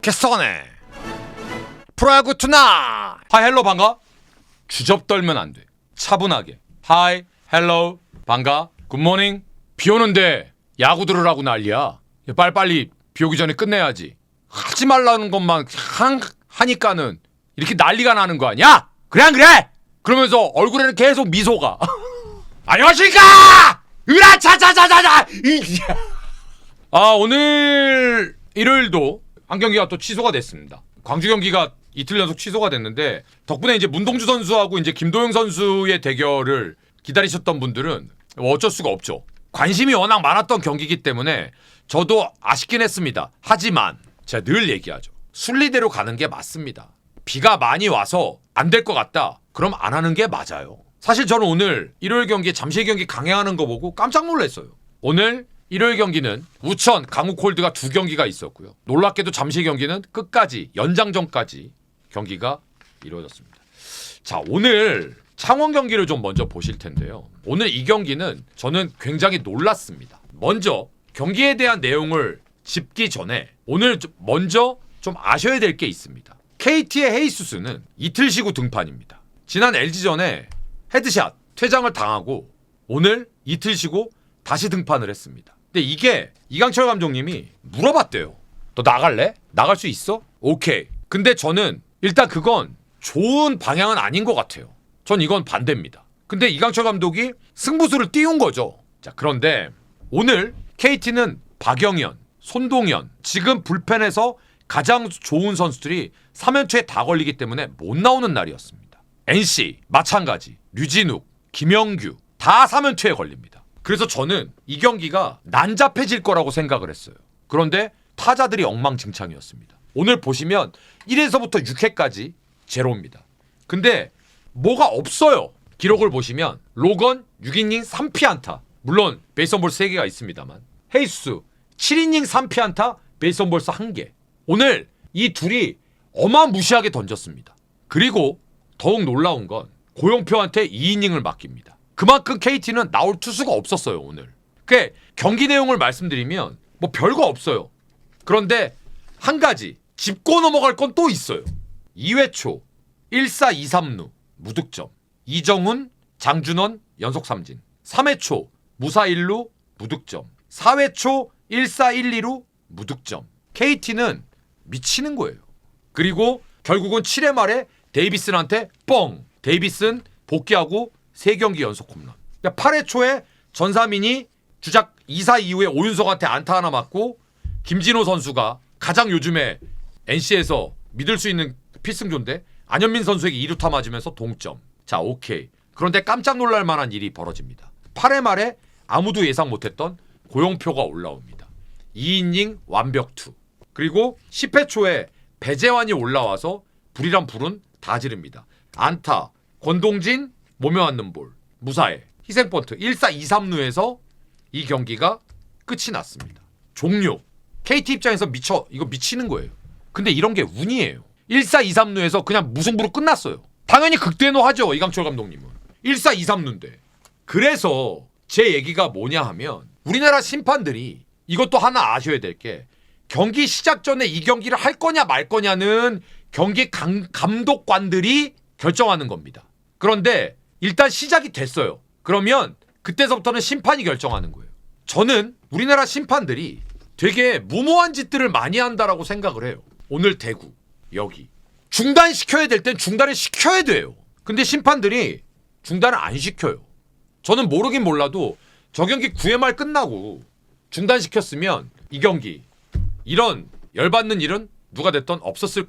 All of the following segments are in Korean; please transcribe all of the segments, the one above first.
개써네 프로야구 투나. 하이 헬로 반가. 주접 떨면 안 돼. 차분하게 하이 헬로 반가 굿모닝. 비 오는데 야구 들으라고 난리야. 빨리빨리 비 오기 전에 끝내야지. 하지 말라는 것만 하니까는 이렇게 난리가 나는 거 아니야? 그래 안 그래? 그러면서 얼굴에는 계속 미소가. 안녕하십니까? 으라차차차차차. 아, 오늘 일요일도 한 경기가 또 취소가 됐습니다. 광주 경기가 이틀 연속 취소가 됐는데 덕분에 이제 문동주 선수하고 이제 김도영 선수의 대결을 기다리셨던 분들은 어쩔 수가 없죠. 관심이 워낙 많았던 경기이기 때문에 저도 아쉽긴 했습니다. 하지만 제가 늘 얘기하죠. 순리대로 가는 게 맞습니다. 비가 많이 와서 안 될 것 같다. 그럼 안 하는 게 맞아요. 사실 저는 오늘 일요일 경기 잠실 경기 강행하는 거 보고 깜짝 놀랐어요. 오늘 일요일 경기는 우천, 강욱홀드가 2경기가 있었고요. 놀랍게도 잠실 경기는 끝까지 연장전까지 경기가 이루어졌습니다. 자, 오늘 창원 경기를 좀 먼저 보실 텐데요. 오늘 이 경기는 저는 굉장히 놀랐습니다. 먼저 경기에 대한 내용을 짚기 전에 오늘 먼저 좀 아셔야 될 게 있습니다. KT의 헤이수스는 이틀 쉬고 등판입니다. 지난 LG전에 헤드샷 퇴장을 당하고 오늘 이틀 쉬고 다시 등판을 했습니다. 근데 이게 이강철 감독님이 물어봤대요. 너 나갈래? 나갈 수 있어? 오케이. 근데 저는 일단 그건 좋은 방향은 아닌 것 같아요. 전 이건 반대입니다. 근데 이강철 감독이 승부수를 띄운 거죠. 자, 그런데 오늘 KT는 박영현, 손동현 지금 불펜에서 가장 좋은 선수들이 3연초에 다 걸리기 때문에 못 나오는 날이었습니다. NC 마찬가지, 류진욱, 김영규 다 3연초에 걸립니다. 그래서 저는 이 경기가 난잡해질 거라고 생각을 했어요. 그런데 타자들이 엉망진창이었습니다. 오늘 보시면 1회서부터 6회까지 제로입니다. 근데 뭐가 없어요. 기록을 보시면 로건 6이닝 3피안타. 물론 베이스볼 3개가 있습니다만 헤이수스 7이닝 3피안타 베이스볼 1개. 오늘 이 둘이 어마무시하게 던졌습니다. 그리고 더욱 놀라운 건 고용표한테 2이닝을 맡깁니다. 그만큼 KT는 나올 투수가 없었어요. 오늘. 그 경기 내용을 말씀드리면 뭐 별거 없어요. 그런데 한 가지 짚고 넘어갈 건 또 있어요. 2회 초 1사 2삼루 무득점. 이정훈, 장준원 연속 삼진. 3회 초 무사 1루 무득점. 4회 초 1사 1, 2루 무득점. KT는 미치는 거예요. 그리고 결국은 7회 말에 데이비슨한테 뻥. 데이비슨 복귀하고 3경기 연속 홈런. 8회 초에 전사민이 주작 2사 이후에 오윤석한테 안타 하나 맞고 김진호 선수가 가장 요즘에 NC에서 믿을 수 있는 필승조인데 안현민 선수에게 2루타 맞으면서 동점. 자, 오케이. 그런데 깜짝 놀랄 만한 일이 벌어집니다. 8회 말에 아무도 예상 못했던 고용표가 올라옵니다. 2이닝 완벽 투. 그리고 10회 초에 배재환이 올라와서 불이란 불은 다 지릅니다. 안타, 권동진 몸에 맞는 볼, 무사해, 희생번트 1사 2삼루에서 이 경기가 끝이 났습니다. 종료. KT 입장에서 이거 미치는 거예요. 근데 이런 게 운이에요. 1사 2삼루에서 그냥 무승부로 끝났어요. 당연히 극대노하죠. 이강철 감독님은. 1사 2삼루인데. 그래서 제 얘기가 뭐냐 하면 우리나라 심판들이 이것도 하나 아셔야 될 게 경기 시작 전에 이 경기를 할 거냐 말 거냐는 경기 감독관들이 결정하는 겁니다. 그런데 일단 시작이 됐어요. 그러면 그때서부터는 심판이 결정하는 거예요. 저는 우리나라 심판들이 되게 무모한 짓들을 많이 한다라고 생각을 해요. 오늘 대구 여기 중단시켜야 될 땐 중단을 시켜야 돼요. 근데 심판들이 중단을 안 시켜요. 저는 모르긴 몰라도 저 경기 9회 말 끝나고 중단시켰으면 이 경기 이런 열받는 일은 누가 됐던 없었을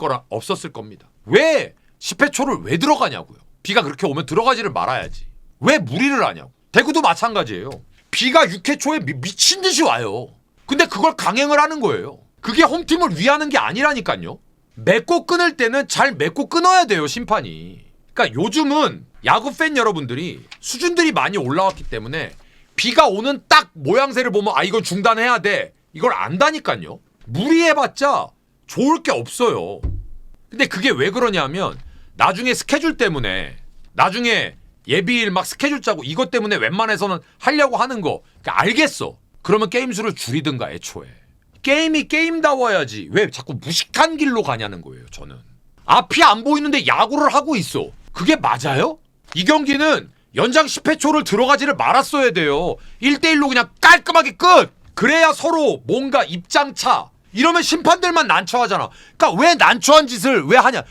겁니다. 왜 10회 초를 왜 들어가냐고요. 비가 그렇게 오면 들어가지를 말아야지. 왜 무리를 하냐고. 대구도 마찬가지예요. 비가 6회 초에 미친 듯이 와요. 근데 그걸 강행을 하는 거예요. 그게 홈팀을 위하는 게 아니라니까요. 맺고 끊을 때는 잘 맺고 끊어야 돼요, 심판이. 그러니까 요즘은 야구 팬 여러분들이 수준들이 많이 올라왔기 때문에 비가 오는 딱 모양새를 보면 아 이건 중단해야 돼. 이걸 안다니까요. 무리해봤자 좋을 게 없어요. 근데 그게 왜 그러냐면 나중에 스케줄 때문에 나중에 예비일 막 스케줄 짜고 이것 때문에 웬만해서는 하려고 하는 거 그러니까 알겠어. 그러면 게임 수를 줄이든가 애초에. 게임이 게임다워야지 왜 자꾸 무식한 길로 가냐는 거예요. 저는 앞이 안 보이는데 야구를 하고 있어. 그게 맞아요? 이 경기는 연장 10회 초를 들어가지를 말았어야 돼요. 1대1로 그냥 깔끔하게 끝. 그래야 서로 뭔가 입장차. 이러면 심판들만 난처하잖아. 그러니까 왜 난처한 짓을 왜 하냐.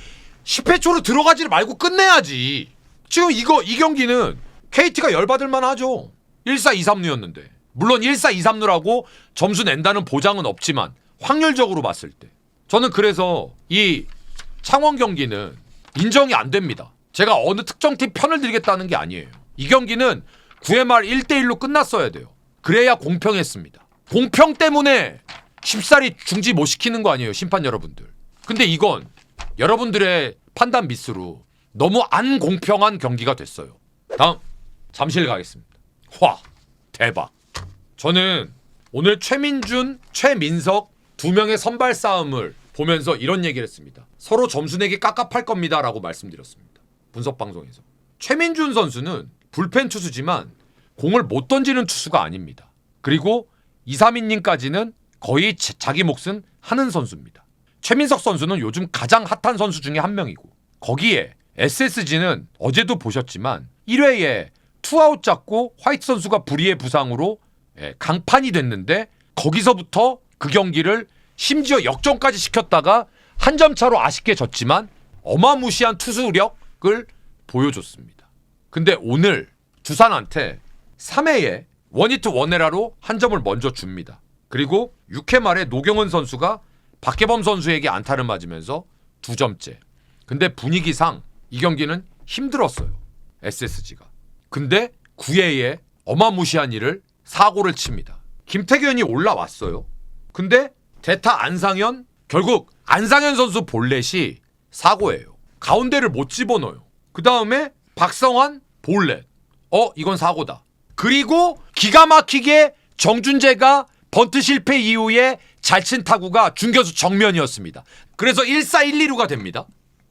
10회 초로 들어가지를 말고 끝내야지. 지금 이 경기는 KT가 열받을만 하죠. 1-4, 2-3루였는데. 물론 1-4, 2-3루라고 점수 낸다는 보장은 없지만 확률적으로 봤을 때 저는 그래서 이 창원 경기는 인정이 안 됩니다. 제가 어느 특정 팀 편을 들겠다는 게 아니에요. 이 경기는 9회 말 1대1로 끝났어야 돼요. 그래야 공평했습니다. 공평 때문에 쉽사리 중지 못 시키는 거 아니에요, 심판 여러분들. 근데 이건 여러분들의 판단 미스로 너무 안 공평한 경기가 됐어요. 다음 잠실 가겠습니다. 와, 대박. 저는 오늘 최민준, 최민석 두 명의 선발 싸움을 보면서 이런 얘기를 했습니다. 서로 점수 내기 깝깝할 겁니다 라고 말씀드렸습니다. 분석 방송에서. 최민준 선수는 불펜 투수지만 공을 못 던지는 투수가 아닙니다. 그리고 이삼인님까지는 거의 자기 몫은 하는 선수입니다. 최민석 선수는 요즘 가장 핫한 선수 중에 한 명이고 거기에 SSG는 어제도 보셨지만 1회에 투아웃 잡고 화이트 선수가 불의의 부상으로 강판이 됐는데 거기서부터 그 경기를 심지어 역전까지 시켰다가 한 점 차로 아쉽게 졌지만 어마무시한 투수력을 보여줬습니다. 근데 오늘 두산한테 3회에 원히트 원에라로 한 점을 먼저 줍니다. 그리고 6회 말에 노경은 선수가 박계범 선수에게 안타를 맞으면서 2점째. 근데 분위기상 이 경기는 힘들었어요. SSG가. 근데 9회에 어마무시한 일을 사고를 칩니다. 김태균이 올라왔어요. 근데 대타 안상현 결국 안상현 선수 볼넷이 사고예요. 가운데를 못 집어넣어요. 그 다음에 박성환 볼넷. 이건 사고다. 그리고 기가 막히게 정준재가 번트 실패 이후에 잘 친 타구가 중견수 정면이었습니다. 그래서 1-4, 1-2루가 됩니다.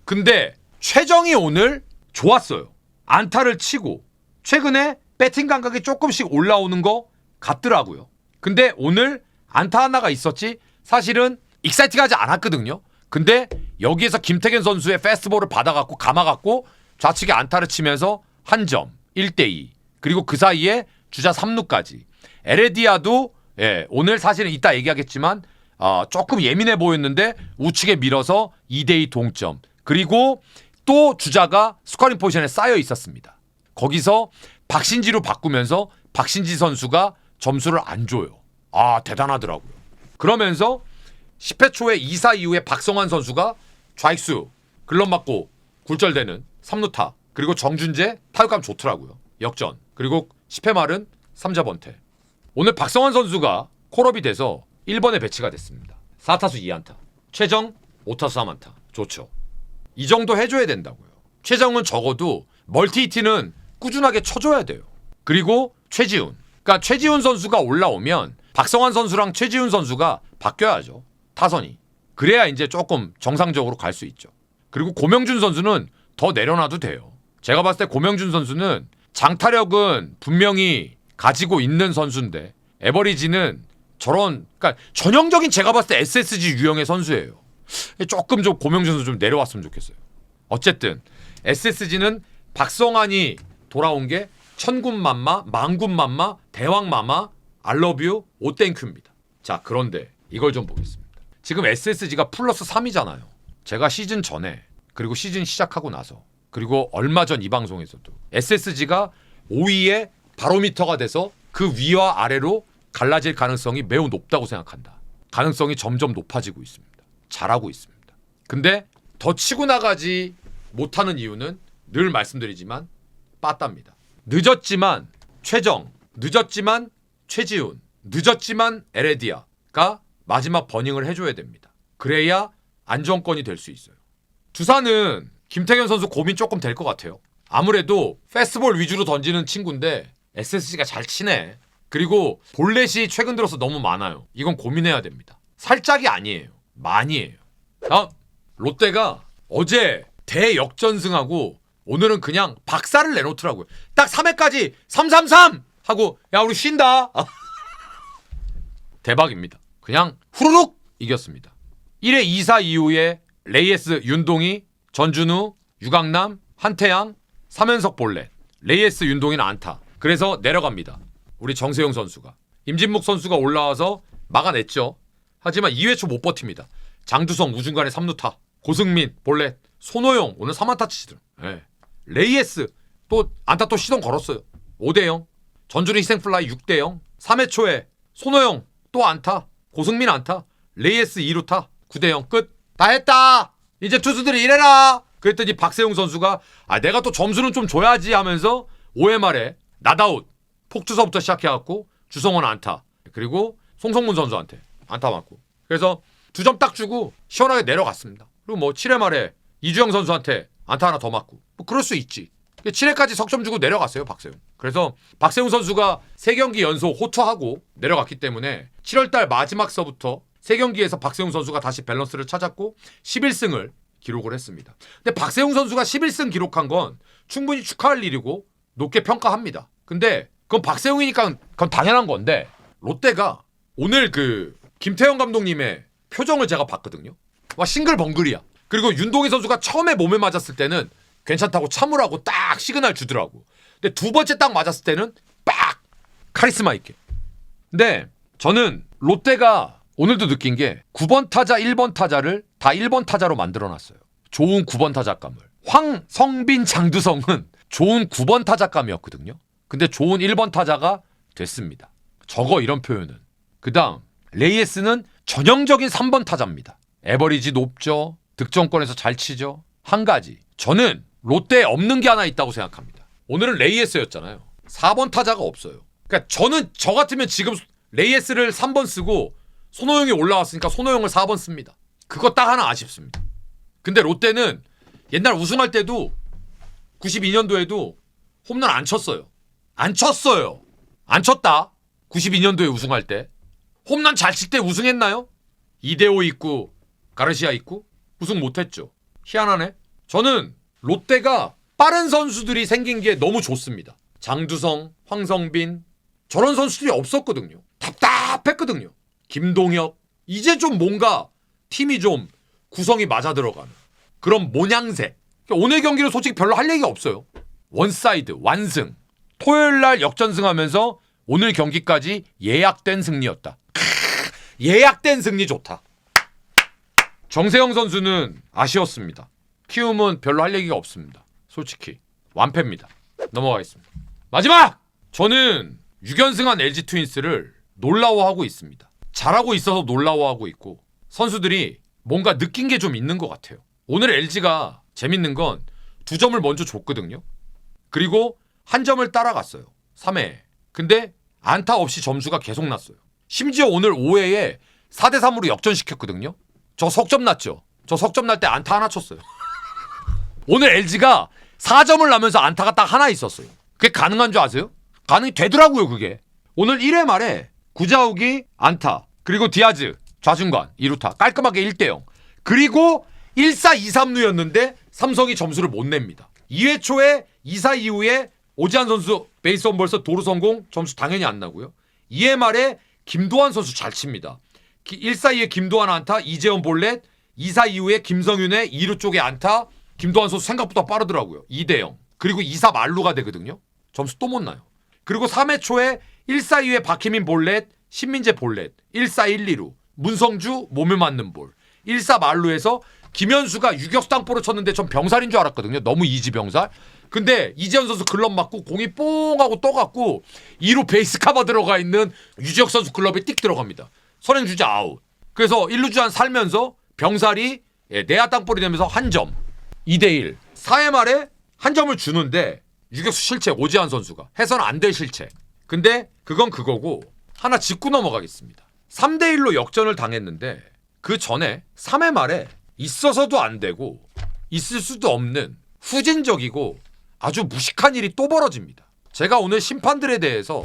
근데 최정이 오늘 좋았어요. 안타를 치고 최근에 배팅 감각이 조금씩 올라오는 거 같더라고요. 근데 오늘 안타 하나가 있었지 사실은 익사이팅하지 않았거든요. 근데 여기에서 김태균 선수의 패스트볼을 받아갖고 감아갖고 좌측에 안타를 치면서 한 점 1대2 그리고 그 사이에 주자 3루까지 에레디아도 오늘 사실은 이따 얘기하겠지만 조금 예민해 보였는데 우측에 밀어서 2대2 동점 그리고 또 주자가 스코어링 포지션에 쌓여 있었습니다. 거기서 박신지로 바꾸면서 박신지 선수가 점수를 안 줘요. 대단하더라고요. 그러면서 10회 초에 2사 이후에 박성환 선수가 좌익수 글럽 맞고 굴절되는 3루타 그리고 정준재 타격감 좋더라고요. 역전 그리고 10회 말은 3자 번태. 오늘 박성환 선수가 콜업이 돼서 1번에 배치가 됐습니다. 4타수 2안타 최정 5타수 3안타 좋죠. 이 정도 해줘야 된다고요. 최정은 적어도 멀티히트는 꾸준하게 쳐줘야 돼요. 그리고 최지훈 그러니까 최지훈 선수가 올라오면 박성환 선수랑 최지훈 선수가 바뀌어야죠. 타선이. 그래야 이제 조금 정상적으로 갈 수 있죠. 그리고 고명준 선수는 더 내려놔도 돼요. 제가 봤을 때 고명준 선수는 장타력은 분명히 가지고 있는 선수인데 에버리지는 그러니까 전형적인 제가 봤을 때 SSG 유형의 선수예요. 조금 좀 고명준 선수 좀 내려왔으면 좋겠어요. 어쨌든 SSG는 박성환이 돌아온 게 천군만마, 만군만마, 대왕마마, 알러뷰, 오땡큐입니다. 자 그런데 이걸 좀 보겠습니다. 지금 SSG가 플러스 3이잖아요. 제가 시즌 전에 그리고 시즌 시작하고 나서 그리고 얼마 전 이 방송에서도 SSG가 5위의 바로미터가 돼서 그 위와 아래로 갈라질 가능성이 매우 높다고 생각한다. 가능성이 점점 높아지고 있습니다. 잘하고 있습니다. 근데 더 치고 나가지 못하는 이유는 늘 말씀드리지만 빠따입니다. 늦었지만 최정, 늦었지만 최지훈, 늦었지만 에레디아가 마지막 버닝을 해줘야 됩니다. 그래야 안정권이 될 수 있어요. 두산은 김태균 선수 고민 조금 될 것 같아요. 아무래도 패스트볼 위주로 던지는 친구인데 SSG가 잘 치네. 그리고 볼넷이 최근 들어서 너무 많아요. 이건 고민해야 됩니다. 살짝이 아니에요. 많이에요. 다음 롯데가 어제 대역전승하고 오늘은 그냥 박살을 내놓더라고요. 딱 3회까지 3-3-3 하고 야 우리 쉰다. 대박입니다. 그냥 후루룩 이겼습니다. 1회 2사 이후에 레이에스 윤동희, 전준우, 유강남, 한태양, 3연석 볼넷, 레이에스 윤동희는 안타. 그래서 내려갑니다. 우리 정세용 선수가. 임진묵 선수가 올라와서 막아냈죠. 하지만 2회 초 못 버팁니다. 장두성 우중간에 3루타, 고승민 볼넷, 손호영 오늘 3안타 치더라. 네. 레이에스 또 안타 또 시동 걸었어요. 5대0. 전준우 희생플라이 6대0. 3회 초에 손호영 또 안타, 고승민 안타, 레이에스 2루타 9대0 끝. 다 했다. 이제 투수들이 이래라. 그랬더니 박세웅 선수가 내가 또 점수는 좀 줘야지 하면서 5회 말에 낫아웃 폭투서부터 시작해갖고 주성원 안타, 그리고 송성문 선수한테 안타 맞고, 그래서 2점 딱 주고 시원하게 내려갔습니다. 그리고 뭐 7회 말에 이주영 선수한테 안타 하나 더 맞고, 뭐 그럴 수 있지. 7회까지 석점 주고 내려갔어요 박세웅. 그래서 박세웅 선수가 3경기 연속 호투하고 내려갔기 때문에 7월달 마지막서부터 3경기에서 박세웅 선수가 다시 밸런스를 찾았고 11승을 기록을 했습니다. 근데 박세웅 선수가 11승 기록한 건 충분히 축하할 일이고 높게 평가합니다. 근데 그건 박세웅이니까 그건 당연한 건데, 롯데가 오늘 그 김태형 감독님의 표정을 제가 봤거든요. 와, 싱글벙글이야. 그리고 윤동희 선수가 처음에 몸에 맞았을 때는 괜찮다고 참으라고 딱 시그널 주더라고. 근데 두 번째 딱 맞았을 때는 빡! 카리스마 있게. 근데 저는 롯데가 오늘도 느낀 게 9번 타자, 1번 타자를 다 1번 타자로 만들어놨어요. 좋은 9번 타자감을. 황성빈, 장두성은 좋은 9번 타자감이었거든요. 근데 좋은 1번 타자가 됐습니다. 저거 이런 표현은. 그 다음 레이에스는 전형적인 3번 타자입니다. 에버리지 높죠. 득점권에서 잘 치죠. 한 가지, 저는 롯데에 없는 게 하나 있다고 생각합니다. 오늘은 레이에스였잖아요. 4번 타자가 없어요. 그러니까 저는 저 같으면 지금 레이에스를 3번 쓰고 손호영이 올라왔으니까 손호영을 4번 씁니다. 그거 딱 하나 아쉽습니다. 근데 롯데는 옛날 우승할 때도 92년도에도 홈런 안 쳤어요. 안 쳤어요. 안 쳤다. 92년도에 우승할 때. 홈런 잘 칠 때 우승했나요? 이대호 있고 가르시아 있고 우승 못했죠. 희한하네. 저는 롯데가 빠른 선수들이 생긴 게 너무 좋습니다. 장두성, 황성빈 저런 선수들이 없었거든요. 답답했거든요. 김동혁. 이제 좀 뭔가 팀이 좀 구성이 맞아 들어가는 그런 모양새. 오늘 경기는 솔직히 별로 할 얘기가 없어요. 원사이드 완승. 토요일날 역전승하면서 오늘 경기까지 예약된 승리였다. 예약된 승리 좋다. 정세영 선수는 아쉬웠습니다. 키움은 별로 할 얘기가 없습니다. 솔직히 완패입니다. 넘어가겠습니다. 마지막! 저는 6연승한 LG 트윈스를 놀라워하고 있습니다. 잘하고 있어서 놀라워하고 있고 선수들이 뭔가 느낀 게 좀 있는 것 같아요. 오늘 LG가 재밌는 건 2점을 먼저 줬거든요. 그리고 1점을 따라갔어요. 3회. 근데 안타 없이 점수가 계속 났어요. 심지어 오늘 5회에 4대3으로 역전시켰거든요. 저 석점 났죠. 저 석점 날 때 안타 하나 쳤어요. 오늘 LG가 4점을 나면서 안타가 딱 하나 있었어요. 그게 가능한 줄 아세요? 가능이 되더라고요 그게. 오늘 1회 말에 구자욱이 안타, 그리고 디아즈 좌중간 2루타 깔끔하게 1대0. 그리고 1사 2삼루였는데 삼성이 점수를 못 냅니다. 2회 초에 2사 이후에 오지환 선수 베이스원 벌써 도루 성공, 점수 당연히 안 나고요. 2회 말에 김도환 선수 잘 칩니다. 1사 이후에 김도환 안타, 이재원 볼넷, 2사 이후에 김성윤의 2루 쪽에 안타. 김도환 선수 생각보다 빠르더라고요. 2대0. 그리고 2사 만루가 되거든요. 점수 또 못 나요. 그리고 3회 초에 1사 이후에 박혜민 볼넷, 신민재 볼넷, 1사 1, 2루 문성주 몸에 맞는 볼, 1사 만루에서 김현수가 유격수 땅볼을 쳤는데 전 병살인 줄 알았거든요. 너무 이지 병살. 근데 이재현 선수 글럽 맞고 공이 뽕 하고 떠갖고 2루 베이스 카버 들어가 있는 유지혁 선수 글럽에 띡 들어갑니다. 선행 주자 아웃. 그래서 1루 주안 살면서 병살이 내야 땅볼이 되면서 한 점. 2대1. 4회 말에 한 점을 주는데 유격수 실책 오지환 선수가 해서는 안 될 실책. 근데 그건 그거고 하나 짚고 넘어가겠습니다. 3대1로 역전을 당했는데 그 전에 3회 말에 있어서도 안 되고 있을 수도 없는 후진적이고 아주 무식한 일이 또 벌어집니다. 제가 오늘 심판들에 대해서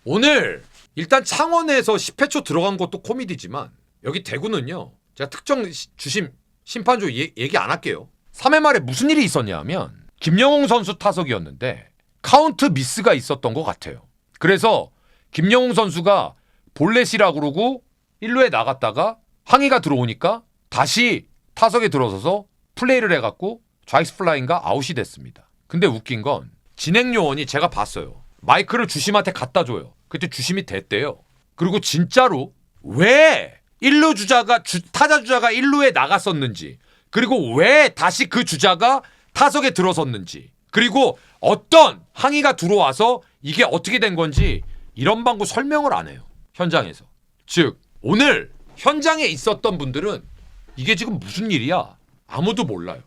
오늘 일단 창원에서 10회 초 들어간 것도 코미디지만 여기 대구는요. 제가 특정 주심 심판조 얘기 안 할게요. 3회 말에 무슨 일이 있었냐 하면 김영웅 선수 타석이었는데 카운트 미스가 있었던 것 같아요. 그래서 김영웅 선수가 볼넷이라고 그러고 1루에 나갔다가 항의가 들어오니까 다시 타석에 들어서서 플레이를 해갖고 좌익스 플라이인가 아웃이 됐습니다. 근데 웃긴 건 진행 요원이 제가 봤어요. 마이크를 주심한테 갖다 줘요. 그때 주심이 됐대요. 그리고 진짜로 왜 1루 주자가 타자 주자가 1루에 나갔었는지, 그리고 왜 다시 그 주자가 타석에 들어섰는지, 그리고 어떤 항의가 들어와서 이게 어떻게 된 건지 이런 방구 설명을 안 해요. 현장에서. 즉 오늘 현장에 있었던 분들은 이게 지금 무슨 일이야? 아무도 몰라요.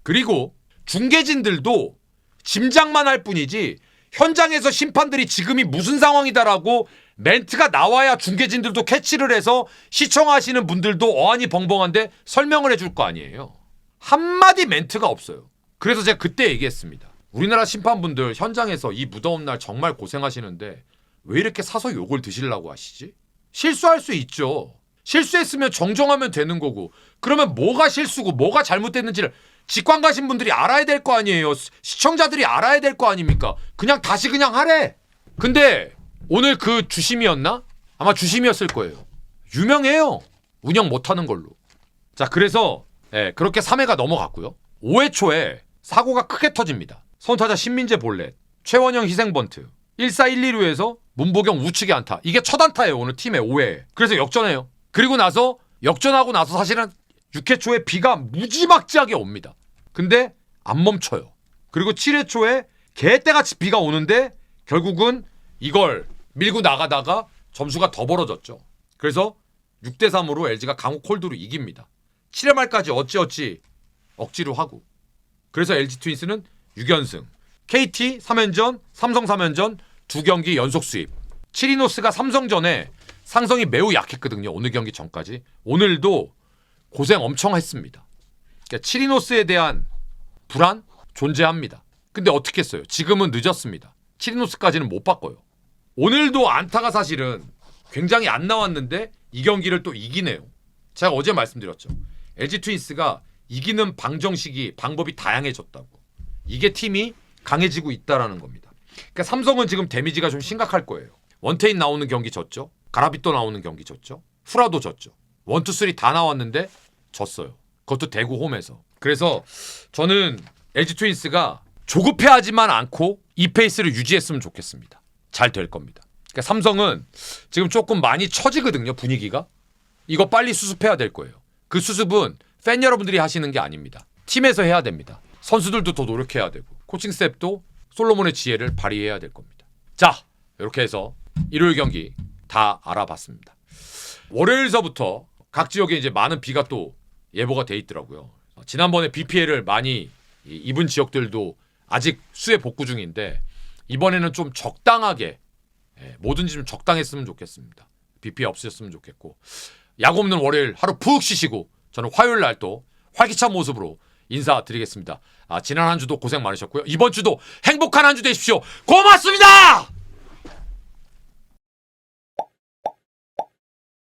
그리고 중계진들도 짐작만 할 뿐이지 현장에서 심판들이 지금이 무슨 상황이다라고 멘트가 나와야 중계진들도 캐치를 해서 시청하시는 분들도 어안이 벙벙한데 설명을 해줄 거 아니에요. 한마디 멘트가 없어요. 그래서 제가 그때 얘기했습니다. 우리나라 심판분들 현장에서 이 무더운 날 정말 고생하시는데 왜 이렇게 사서 욕을 드시려고 하시지? 실수할 수 있죠. 실수했으면 정정하면 되는 거고, 그러면 뭐가 실수고 뭐가 잘못됐는지를 직관 가신 분들이 알아야 될 거 아니에요. 시청자들이 알아야 될 거 아닙니까? 그냥 다시 그냥 하래. 근데 오늘 그 주심이었나? 아마 주심이었을 거예요. 유명해요. 운영 못하는 걸로. 자, 그래서 그렇게 3회가 넘어갔고요. 5회 초에 사고가 크게 터집니다. 선타자 신민재 볼넷, 최원영 희생 번트, 1사 1, 2루에서 문보경 우측에 안타. 이게 첫 안타예요, 오늘 팀의 5회에. 그래서 역전해요. 그리고 나서 역전하고 나서 사실은 6회 초에 비가 무지막지하게 옵니다. 근데 안 멈춰요. 그리고 7회 초에 개떼같이 비가 오는데 결국은 이걸 밀고 나가다가 점수가 더 벌어졌죠. 그래서 6대3으로 LG가 강호 콜드로 이깁니다. 7회 말까지 어찌어찌 억지로 하고. 그래서 LG 트윈스는 6연승. KT 3연전, 삼성 3연전 2경기 연속 수입. 치리노스가 삼성전에 상성이 매우 약했거든요. 오늘 경기 전까지. 오늘도 고생 엄청 했습니다. 그러니까 치리노스에 대한 불안 존재합니다. 근데 어떻게 했어요? 지금은 늦었습니다. 치리노스까지는 못 바꿔요. 오늘도 안타가 사실은 굉장히 안 나왔는데 이 경기를 또 이기네요. 제가 어제 말씀드렸죠. LG 트윈스가 이기는 방법이 다양해졌다고. 이게 팀이 강해지고 있다라는 겁니다. 그러니까 삼성은 지금 데미지가 좀 심각할 거예요. 원태인 나오는 경기 졌죠. 가라비또 나오는 경기 졌죠. 후라도 졌죠. 1, 2, 3 다 나왔는데 졌어요. 그것도 대구 홈에서. 그래서 저는 LG 트윈스가 조급해하지만 않고 이 페이스를 유지했으면 좋겠습니다. 잘 될 겁니다. 그러니까 삼성은 지금 조금 많이 처지거든요, 분위기가. 이거 빨리 수습해야 될 거예요. 그 수습은 팬 여러분들이 하시는 게 아닙니다. 팀에서 해야 됩니다. 선수들도 더 노력해야 되고 코칭 스텝도 솔로몬의 지혜를 발휘해야 될 겁니다. 자, 이렇게 해서 일요일 경기 다 알아봤습니다. 월요일서부터 각 지역에 이제 많은 비가 또 예보가 돼 있더라고요. 지난번에 비 피해를 많이 입은 지역들도 아직 수해 복구 중인데 이번에는 좀 적당하게 뭐든지 좀 적당했으면 좋겠습니다. 비 피해 없으셨으면 좋겠고, 야구 없는 월요일 하루 푹 쉬시고 저는 화요일 날 또 활기찬 모습으로 인사드리겠습니다. 지난 한 주도 고생 많으셨고요. 이번 주도 행복한 한 주 되십시오. 고맙습니다.